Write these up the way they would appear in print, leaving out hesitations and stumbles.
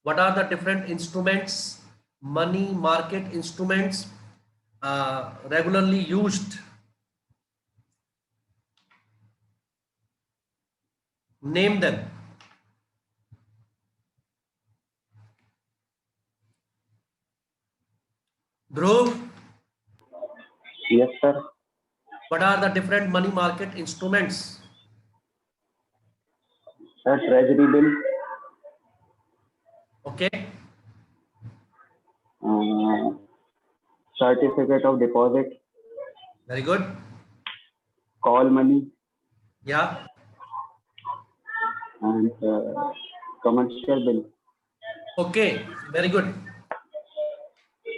What are the different instruments, money market instruments regularly used? Name them. Dhruv, Yes, sir. what are the different money market instruments? Sir, treasury bill, Okay, certificate of deposit, very good. call money, Yeah, and commercial bill. okay, very good.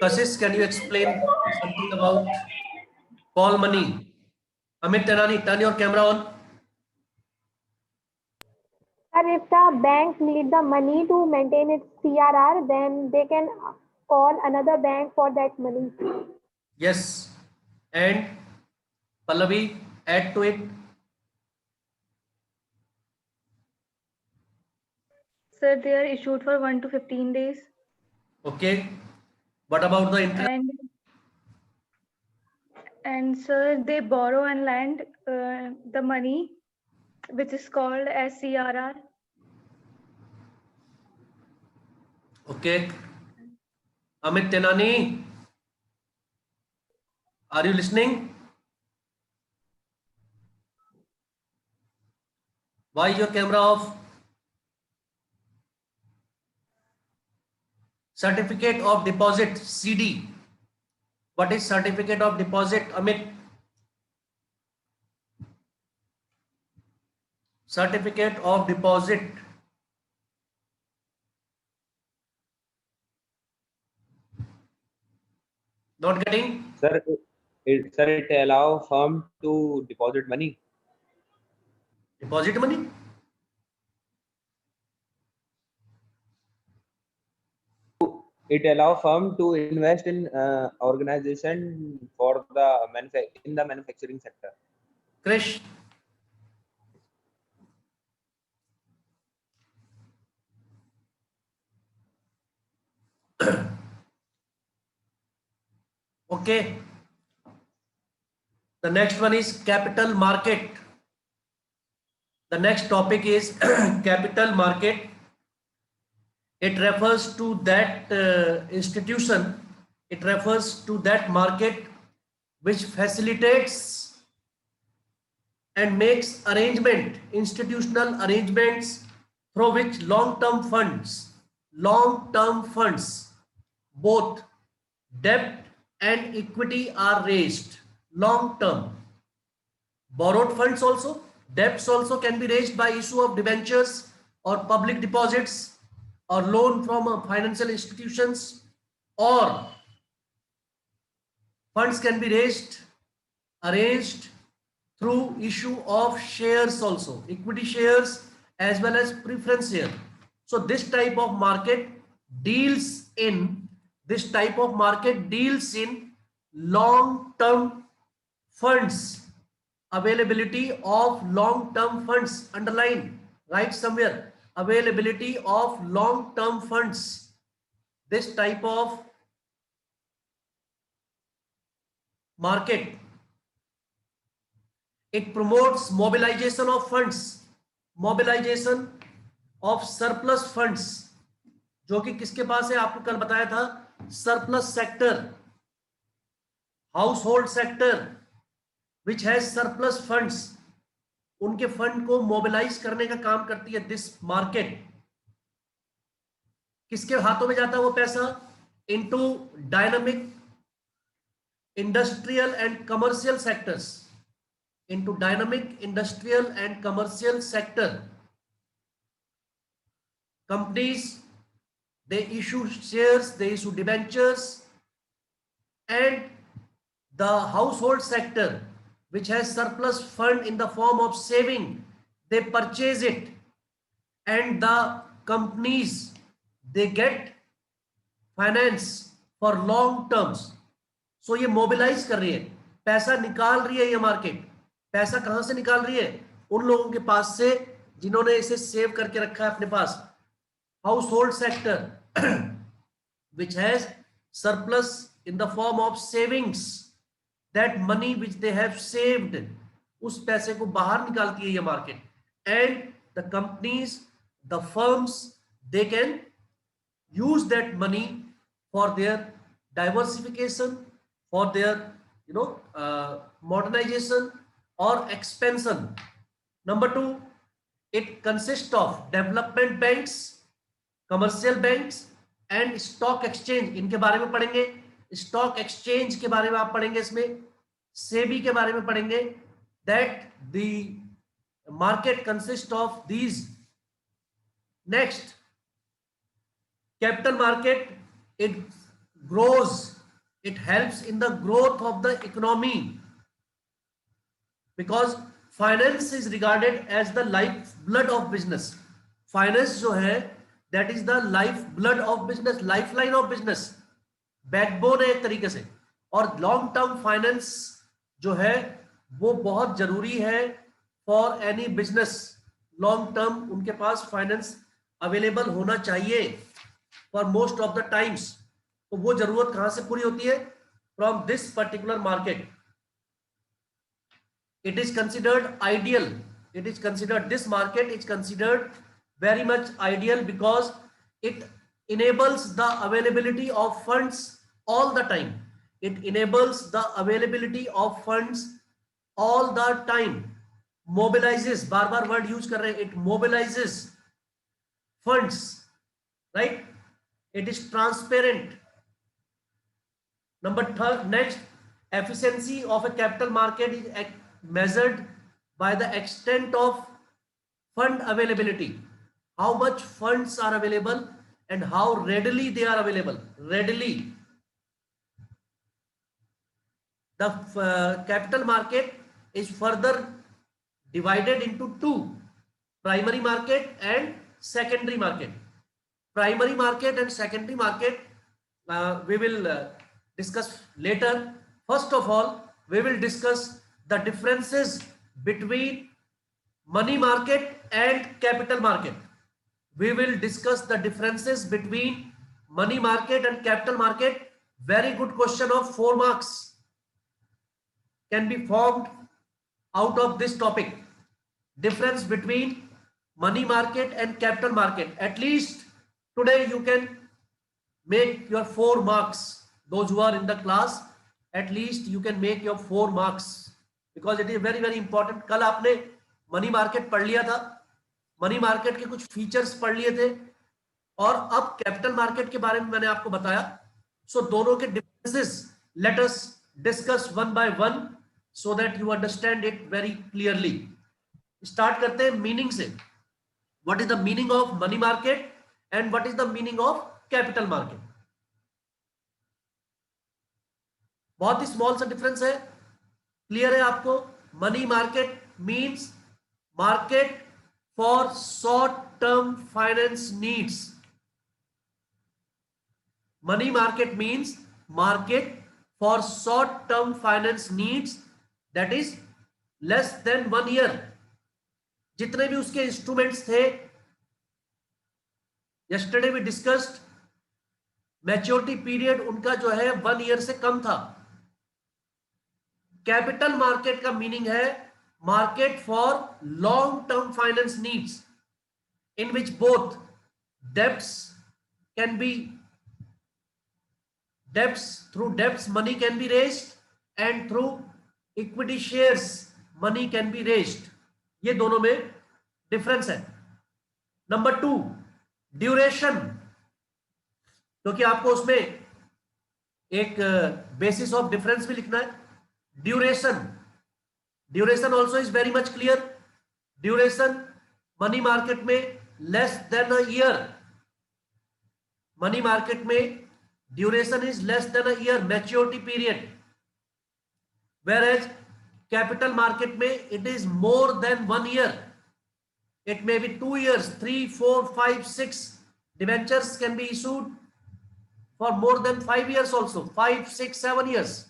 Kashish, can you explain something about call money? Amit Tenani, turn your camera on. Sir, if the bank need the money to maintain its CRR, then they can call another bank for that money. Yes, and Pallavi, add to it. Sir, they are issued for 1 to 15 days. Okay, what about the interest? And sir, they borrow and lend the money, which is called as CRR. Okay, Amit Tenani, are you listening? Why is your camera off? Certificate of deposit, CD. What is certificate of deposit, Amit? Certificate of deposit. Not getting? Sir, it allow firm to deposit money. Deposit money? It allow firm to invest in organization for the in the manufacturing sector. Krish? Okay. The next one is capital market. The next topic is capital market. It refers to that institution, it refers to that market which facilitates and makes institutional arrangements through which long-term funds, both debt and equity are raised. Long-term. Borrowed funds also, debts also can be raised by issue of debentures or public deposits or loan from financial institutions, or funds can be arranged through issue of shares also, equity shares as well as preference share. So this type of market deals in long-term funds, availability of long-term funds. Underline, write somewhere, availability of long-term funds. This type of market, it promotes mobilization of funds, mobilization of surplus funds, जो कि किसके पास है, आपको कल बताया था, surplus sector, house hold sector which has surplus funds, उनके fund को मोबिलाइज करने का काम करती है दिस मार्केट. किसके हाथों में जाता है वो पैसा? Into dynamic industrial and commercial sectors, into dynamic industrial and commercial sector. Companies, they issue shares, they issue debentures, and the household sector which has surplus fund in the form of saving, they purchase it, and the companies, they get finance for long terms. So ये mobilize कर रही है, पैसा निकाल रही है ये market. पैसा कहां से निकाल रही है? उन लोगों के पास से जिन्होंने इसे सेव करके रखा है अपने पास. household sector which has surplus in the form of savings, that money which they have saved, उस पैसे को बाहर निकालती है ये market. And the companies, the firms, they can use that money for their diversification, for their modernization or expansion. Number 2, it consists of development banks, commercial banks and stock exchange. इनके बारे में पढ़ेंगे. स्टॉक एक्सचेंज के बारे में आप पढ़ेंगे, इसमें सेबी के बारे में पढ़ेंगे. that the market consists of these. Next, capital market, it grows, it helps in the growth of the economy, because finance is regarded as the lifeblood of business. Finance जो है, that is the lifeblood of business, lifeline of business, backbone है एक तरीके से. और long term finance जो है वो बहुत जरूरी है for any business. Long term उनके पास फाइनेंस अवेलेबल होना चाहिए for most of the times. तो वो जरूरत कहां से पूरी होती है? From this particular market. It is considered ideal. It is considered, this market is considered very much ideal because it enables the availability of funds all the time. It enables the availability of funds all the time. Mobilizes, bar bar word use कर रहे हैं, it mobilizes funds, right? It is transparent. Number third, next, efficiency of a capital market is measured by the extent of fund availability. How much funds are available and how readily they are available. Readily. The capital market is further divided into two: primary market and secondary market. Primary market and secondary market we will discuss later. First of all, we will discuss the differences between money market and capital market. We will discuss the differences between money market and capital market. Very good question of 4 marks can be formed out of this topic. Difference between money market and capital market. At least today you can make your 4 marks. Those who are in the class, at least you can make your 4 marks because it is very very important. कल आपने money market पढ़ लिया था, money market के कुछ features पढ़ लिए थे और अब कैपिटल मार्केट के बारे में मैंने आपको बताया. सो दोनों के differences let us discuss one by one so that you understand it very clearly. Start करते हैं मीनिंग से. What is the meaning of money market and what is the meaning of capital market? बहुत ही small सा difference है. Clear है आपको? Money market means market for short-term finance needs. Money market means market for short-term finance needs, that is less than 1 year. जितने भी उसके instruments थे, yesterday we discussed, maturity period उनका जो है 1 year से कम था. कैपिटल मार्केट का मीनिंग है market for long term finance needs, in which both debts can be through debts money can be raised and through equity shares money can be raised. ये दोनों में डिफरेंस है. Number 2, duration, क्योंकि आपको उसमें एक बेसिस ऑफ डिफरेंस भी लिखना है. Duration also is very much clear. Duration money market में less than a year. Money market में duration is less than a year, maturity period. Whereas capital market में it is more than 1 year. It may be 2 years, 3, 4, 5, 6. Debentures can be issued for more than 5 years also. 5, 6, 7 years.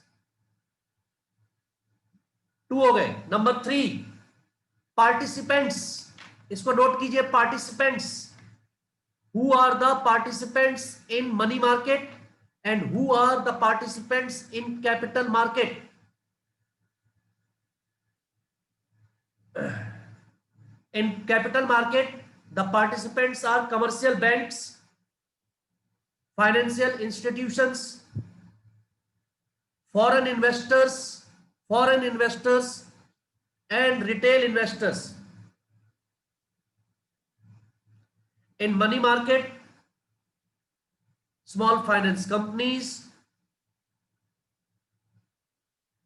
2 हो गए. Number 3, participants. इसको note कीजिए, participants. who are the participants in money market and who are the participants in capital market. In capital market, the participants are commercial banks, financial institutions, foreign investors, and retail investors. In money market, small finance companies,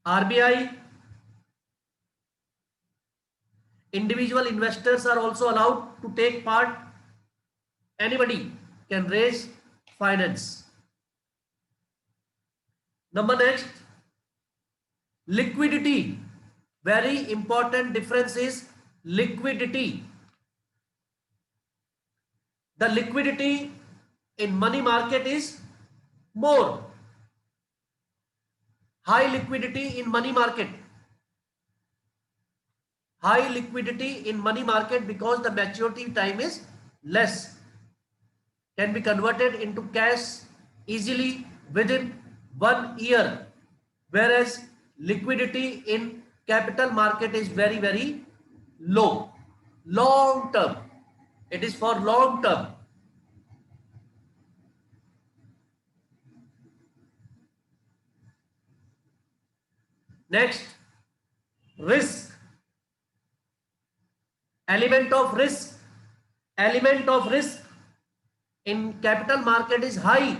RBI, individual investors are also allowed to take part. Anybody can raise finance. Number next, liquidity. Very important difference is liquidity. The liquidity in money market is more. High liquidity in money market. High liquidity in money market because the maturity time is less. Can be converted into cash easily within 1 year. Whereas liquidity in capital market is very, very low. Long term. It is for long term. Next, risk. Element of risk. Element of risk in capital market is high.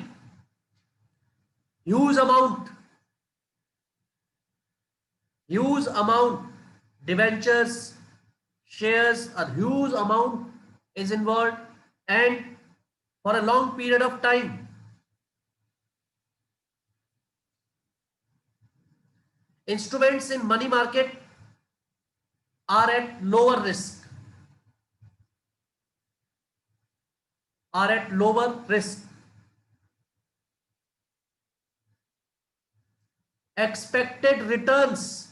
Huge amount. Huge amount. Debentures, shares, a huge amount is involved and for a long period of time. Instruments in money market are at lower risk. Are at lower risk. Expected returns.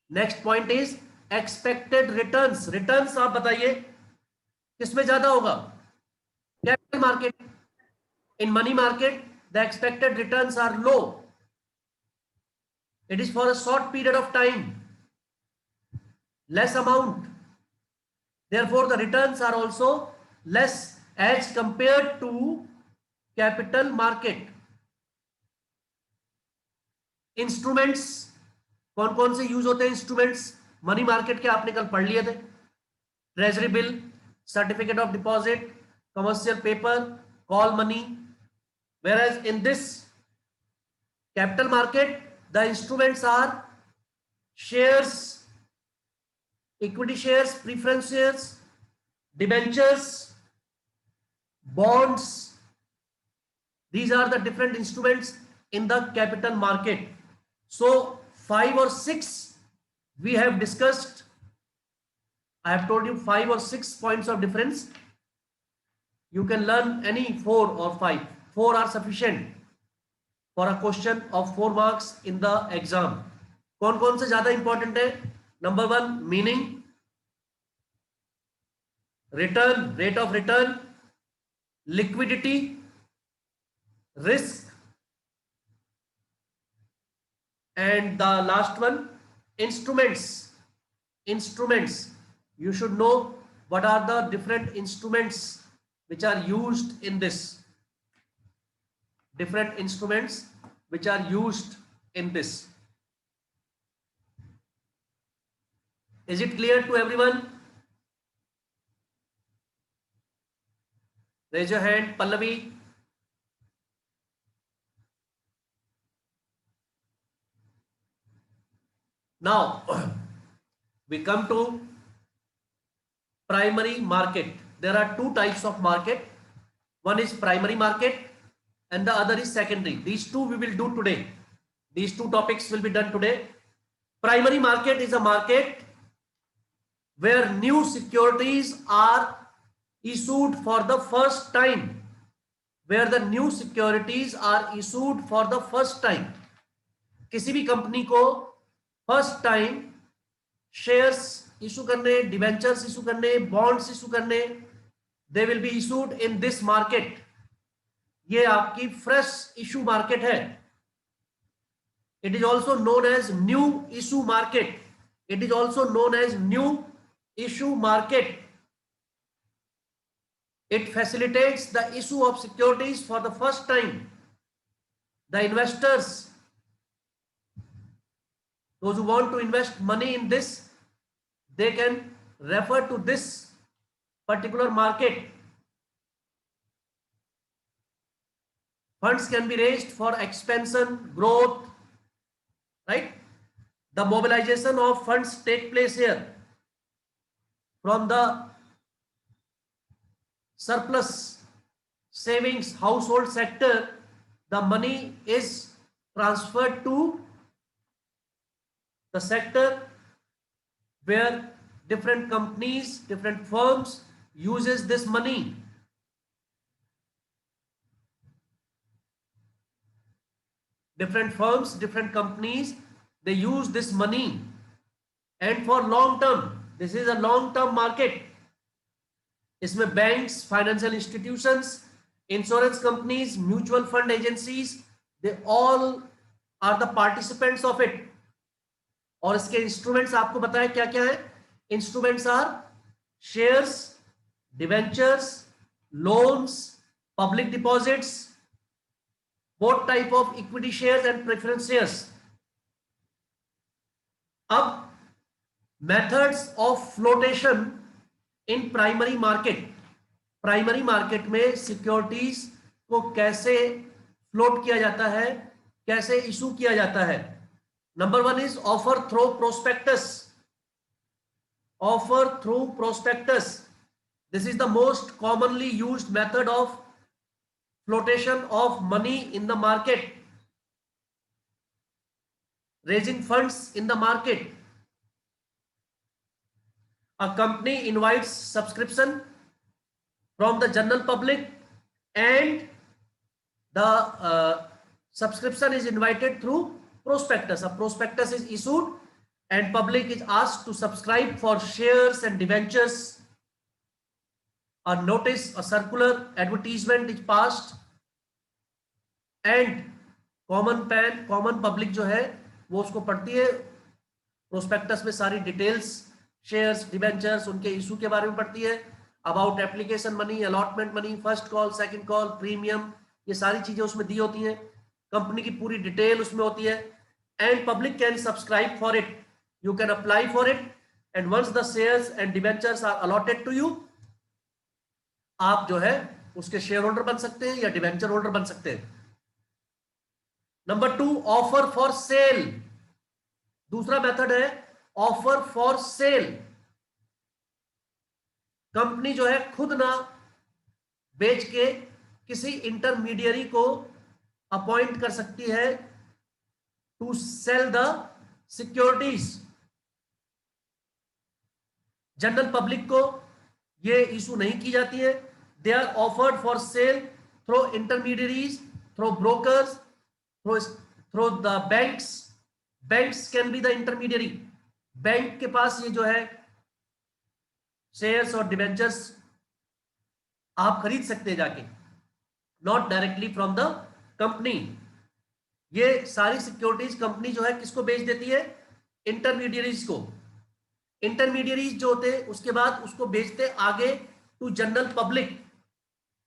Next point is expected returns. Returns आप बताइए किसमें ज्यादा होगा? Capital market. In money market, the expected returns are low. It is for a short period of time. Less amount. Therefore, the returns are also less as compared to capital market. Instruments, कौन कौन से use होते हैं instruments money market के? आपने कल पढ़ लिए थे. Treasury bill, certificate of deposit, commercial paper, call money. Whereas in this capital market, the instruments are shares, equity shares, preference shares, debentures, bonds. These are the different instruments in the capital market. So 5 or 6 we have discussed. I have told you 5 or 6 points of difference. You can learn any 4 or 5. 4 are sufficient for a question of 4 marks in the exam. कौन कौन से ज्यादा important है? Number 1 meaning, return, rate of return, liquidity, risk, and the last one instruments. Instruments, you should know what are the different instruments which are used in this. Different instruments which are used in this. Is it clear to everyone? Raise your hand. Pallavi. Now we come to primary market. There are 2 types of market. One is primary market and the other is secondary. These 2 we will do today. These 2 topics will be done today. Primary market is a market where new securities are issued for the first time. Where the new securities are issued for the first time. किसी भी company को first time shares issue करने, debentures issue करने, bonds issue करने, they will be issued in this market. ये आपकी fresh issue market है. It is also known as new issue market. It is also known as new issue market. It facilitates the issue of securities for the first time. The investors, those who want to invest money in this, they can refer to this particular market. Funds can be raised for expansion, growth, right? The mobilization of funds take place here from the surplus savings household sector. The money is transferred to the sector where different companies, different firms uses this money. Different firms, different companies, they use this money, and for long term. This is a long term market. इसमें banks, financial institutions, insurance companies, mutual fund agencies, they all are the participants of it. और इसके instruments आपको बताएं क्या क्या है. Instruments are shares, debentures, loans, public deposits, both type of equity shares and preference shares. अब methods of flotation in primary market. Primary market में securities को कैसे फ्लोट किया जाता है, कैसे इशू किया जाता है. Number 1 is offer through prospectus. Offer through prospectus, this is the most commonly used method of flotation of money in the market, raising funds in the market. A company invites subscription from the general public, and the subscription is invited through prospectus. A prospectus is issued and public is asked to subscribe for shares and debentures. A notice, a circular advertisement is passed, and common public जो है वो उसको पढ़ती है. Prospectus में सारी details, shares, debentures, उनके issue के बारे में पढ़ती है. About application money, allotment money, first call, second call, premium, ये सारी चीजें उसमें दी होती हैं. कंपनी की पूरी डिटेल उसमें होती है. And public can subscribe for it. You can apply for it, and once the shares and debentures are allotted to you, आप जो है उसके शेयर होल्डर बन सकते हैं या डिबेंचर होल्डर बन सकते हैं. Number 2, offer for sale. दूसरा मेथड है ऑफर फॉर सेल. कंपनी जो है खुद ना बेच के किसी इंटरमीडियरी को अपॉइंट कर सकती है to sell the securities. General public को ये इशू नहीं की जाती है. They are offered for sale through intermediaries, through brokers, through the banks. Banks can be the intermediary. Bank के पास ये जो है शेयर्स और डिबेंचर्स आप खरीद सकते हैं जाके, not directly from the company. ये सारी सिक्योरिटीज कंपनी जो है किसको बेच देती है? इंटरमीडियरीज को. इंटरमीडियरीज जो होते हैं उसके बाद उसको बेचते आगे to general public.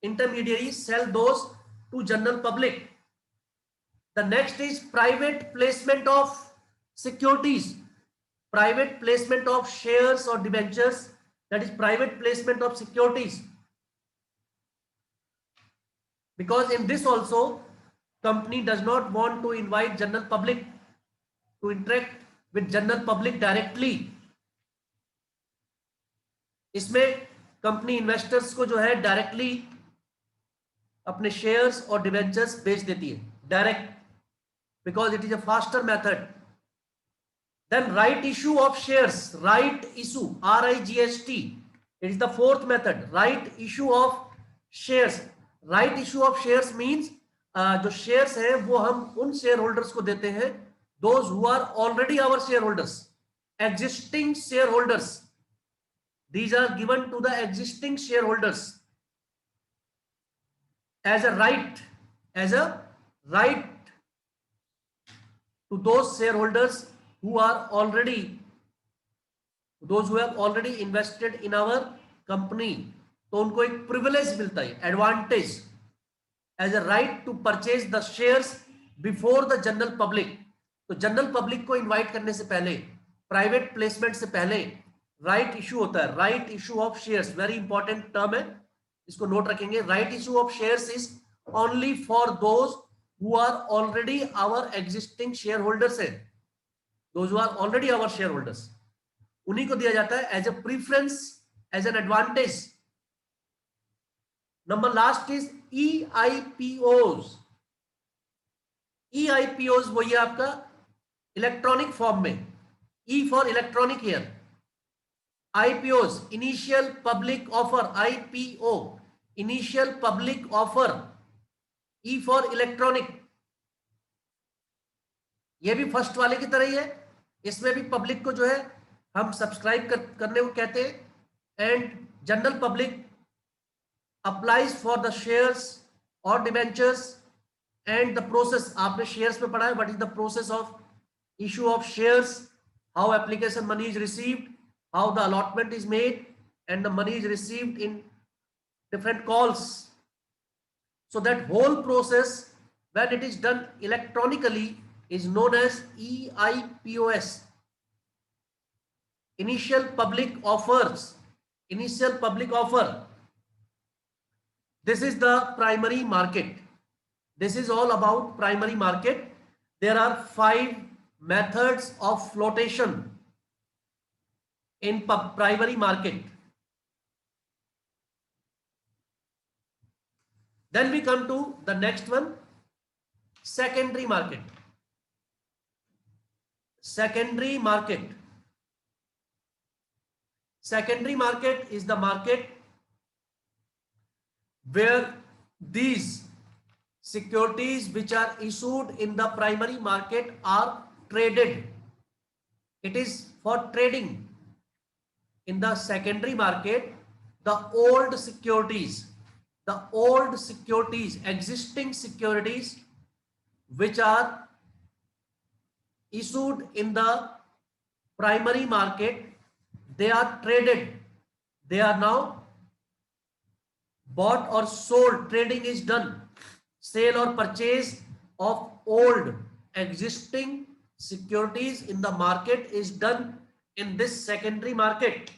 Intermediaries sell those to general public. The next is private placement of securities, private placement of shares or debentures, that is private placement of securities. Because in this also, company does not want to invite general public to interact with general public directly. इसमें company investors को जो है directly अपने shares और debentures बेच देती है, direct, because it is a faster method. Then right issue of shares, right issue, RIGST, it is the fourth method. Right issue of shares. Right issue of shares means जो shares हैं वो हम उन shareholders को देते हैं, those who are already our shareholders, existing shareholders. These are given to the existing shareholders. as a right to those shareholders who are already, those who have already invested in our company, तो उनको एक privilege मिलता है, advantage as a right to purchase the shares before the general public. तो general public को invite करने से पहले, प्राइवेट प्लेसमेंट से पहले राइट इशू होता है, right issue of shares, very important term है, इसको नोट रखेंगे. Right issue of shares is only for those who are already our existing share holders है, those who are already our share holders, उन्हीं को दिया जाता है as a preference, as an advantage. Number last is EIPOs. EIPOs वही है आपका electronic form में, E for electronic year. IPOs initial public offer, IPO initial public offer, E for electronic. ये भी फर्स्ट वाले की तरह ही है, इसमें भी पब्लिक को जो है हम सब्सक्राइब करने को कहते हैं, and general public applies for the shares or debentures, and the process, आपने shares में पढ़ा है, what is the process of issue of shares, how application money is received, how the allotment is made, and the money is received in different calls. So that whole process, when it is done electronically, is known as EIPOS, initial public offers, initial public offer. This is the primary market. This is all about primary market. There are 5 methods of flotation in primary market. Then we come to the next one, secondary market. Secondary market. Secondary market is the market where these securities which are issued in the primary market are traded. It is for trading. In the secondary market, the old securities, existing securities which are issued in the primary market, they are traded. They are now bought or sold. Trading is done. Sale or purchase of old existing securities in the market is done in this secondary market.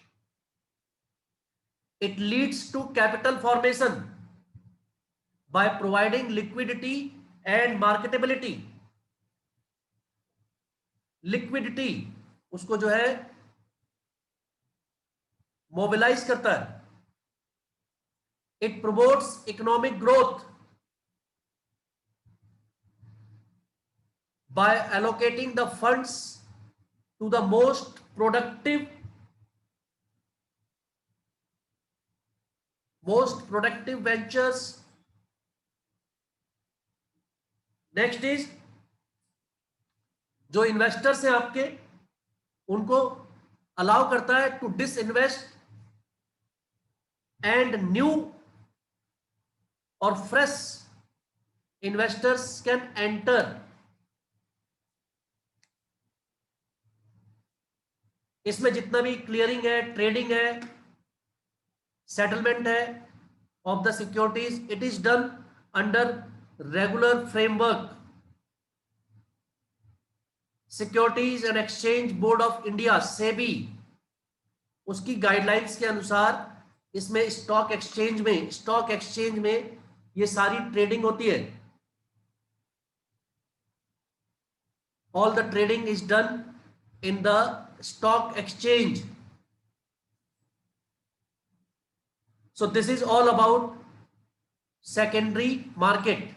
It leads to capital formation by providing liquidity and marketability. Liquidity उसको जो है mobilise करता है. It promotes economic growth by allocating the funds to the most productive ventures. Next is जो investors हैं आपके, उनको allow करता है to disinvest and new or fresh investors can enter. इसमें जितना भी क्लियरिंग है, ट्रेडिंग है, सेटलमेंट है of the securities, it is done under regular framework. Securities and exchange board of India, SEBI, उसकी गाइडलाइंस के अनुसार इसमें स्टॉक एक्सचेंज में ये सारी ट्रेडिंग होती है. All the trading is done in the stock exchange. So this is all about secondary market.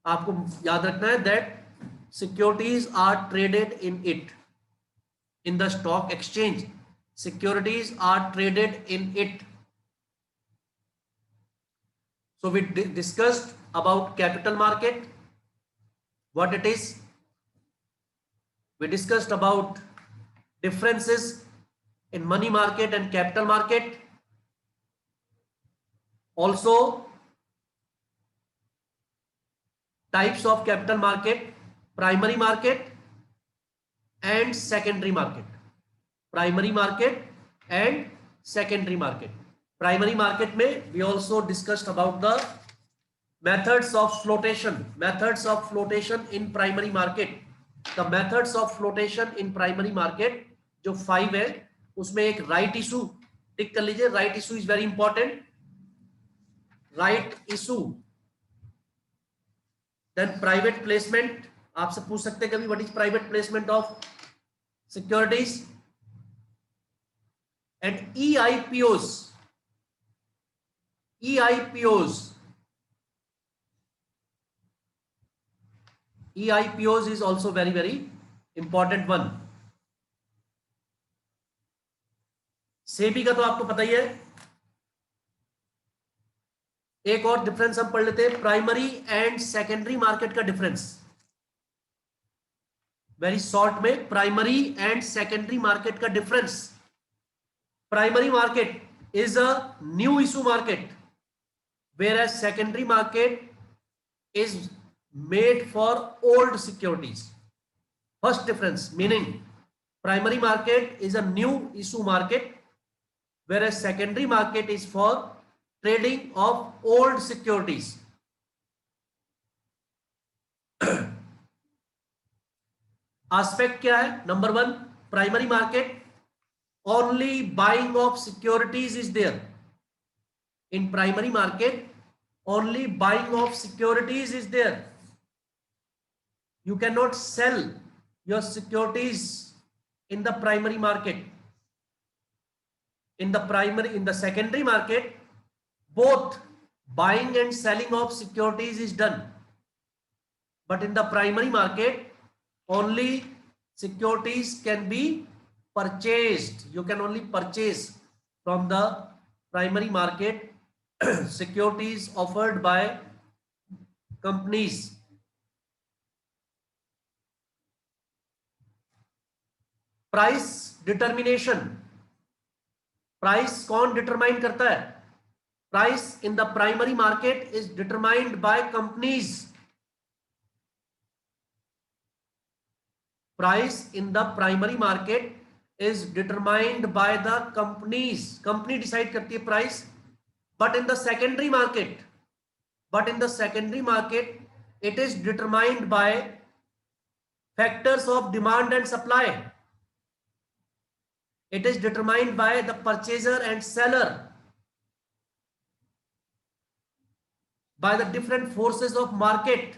आपको याद रखना है that securities are traded in it, in the stock exchange. Securities are traded in it. So we discussed about capital market, what it is. We discussed about differences in money market and capital market. Also, types of capital market, primary market and secondary market. Primary market and secondary market. Primary market में we also discussed about the methods of flotation. Methods of flotation in primary market. The methods of flotation in primary market जो 5 है उसमें एक right issue टिक कर लीजिए. Right issue is very important. Right issue. Then private placement. आपसे पूछ सकते हैं कभी what is private placement of securities and EIPOs. EIPOs. EIPOs is also very important one. SEBI का तो आपको पता ही है. एक और डिफरेंस हम पढ़ लेते हैं, प्राइमरी एंड सेकेंडरी मार्केट का डिफरेंस. वेरी शॉर्ट में प्राइमरी एंड सेकेंडरी मार्केट का difference. Primary market is a new issue market, whereas secondary market is made for old securities. First difference, meaning primary market is a new issue market, whereas secondary market is for trading of old securities. Aspect क्या है? Number 1, primary market, only buying of securities is there. In primary market, only buying of securities is there. You cannot sell your securities in the primary market. In the secondary market, both buying and selling of securities is done. But in the primary market, only securities can be purchased. You can only purchase from the primary market securities offered by companies. Price determination. Price कौन determine करता है? Price in the primary market is determined by companies. Price in the primary market is determined by the companies. Company decide करती है price. But in the secondary market, it is determined by factors of demand and supply. It is determined by the purchaser and seller, by the different forces of market.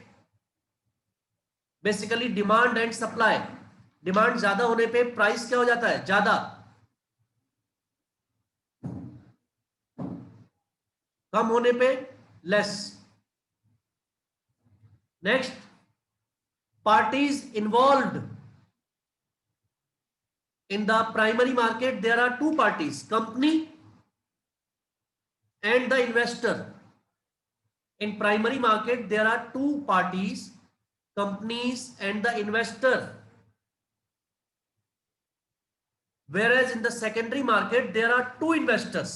Basically demand and supply. Demand ज्यादा होने पे price क्या हो जाता है? ज्यादा. कम होने पे less. Next, parties involved in the primary market. There are two parties, company and the investor. In primary market there are two parties, companies and the investor, whereas in the secondary market there are two investors.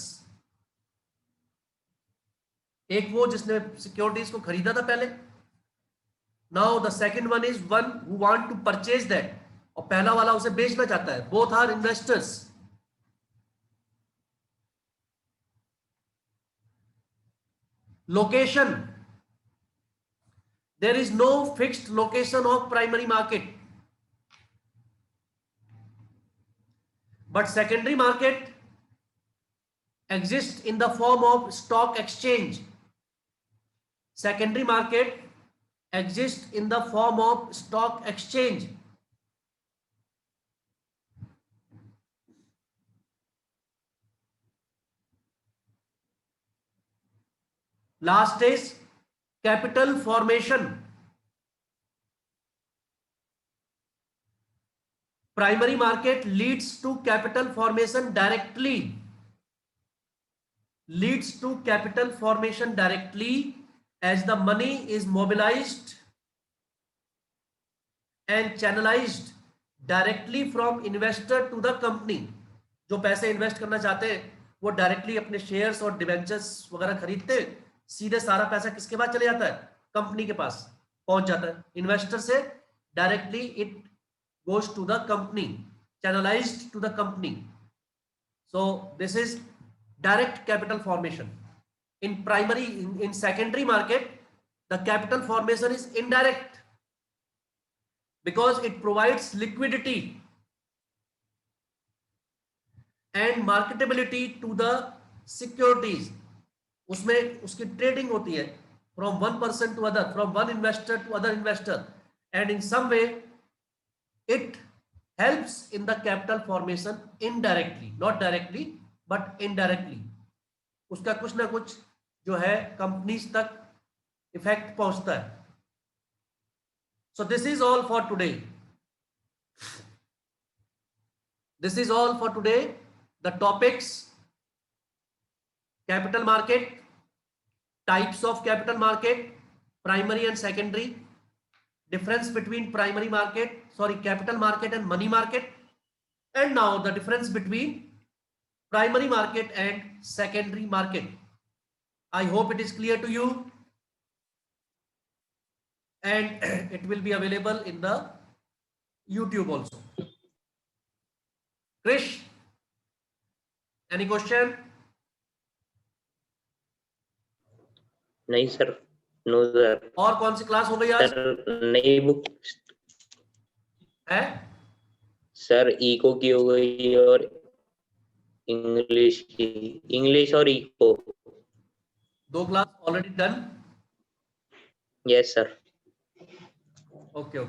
एक वो जिसने securities को खरीदा था पहले. Now the second one is one who want to purchase that, और पहला वाला उसे बेचना चाहता है. Both are investors. Location, there is no fixed location of primary market, but secondary market exists in the form of stock exchange. Secondary market exists in the form of stock exchange. Last is capital formation. Primary market leads to capital formation directly. Leads to capital formation directly as the money is mobilized and channelized directly from investor to the company. जो पैसे invest करना चाहते हैं वो directly अपने shares और debentures वगैरह खरीदते, सीधे सारा पैसा किसके पास चले जाता है? कंपनी के पास. पहुंच जाता है, इन्वेस्टर से directly it goes to the company, channelized to the company. So this is direct capital formation. In primary, in secondary market, the capital formation is indirect because it provides liquidity and marketability to the securities. उसमें उसकी trading होती है from one person to other, from one investor to other investor, and in some way it helps in the capital formation indirectly, not directly but indirectly. उसका कुछ ना कुछ जो है कंपनीज तक इफेक्ट पहुंचता है. So this is all for today. This is all for today. The topics: capital market, types of capital market, primary and secondary, difference between primary market, capital market and money market, and now the difference between primary market and secondary market. I hope it is clear to you, and it will be available in the YouTube also. Krish, any question? नहीं sir, no sir. और कौन सी class हो गई आज? Sir नई book है sir eco की हो गई और इंग्लिश की, इंग्लिश और eco. 2 class already done. Yes sir. Okay.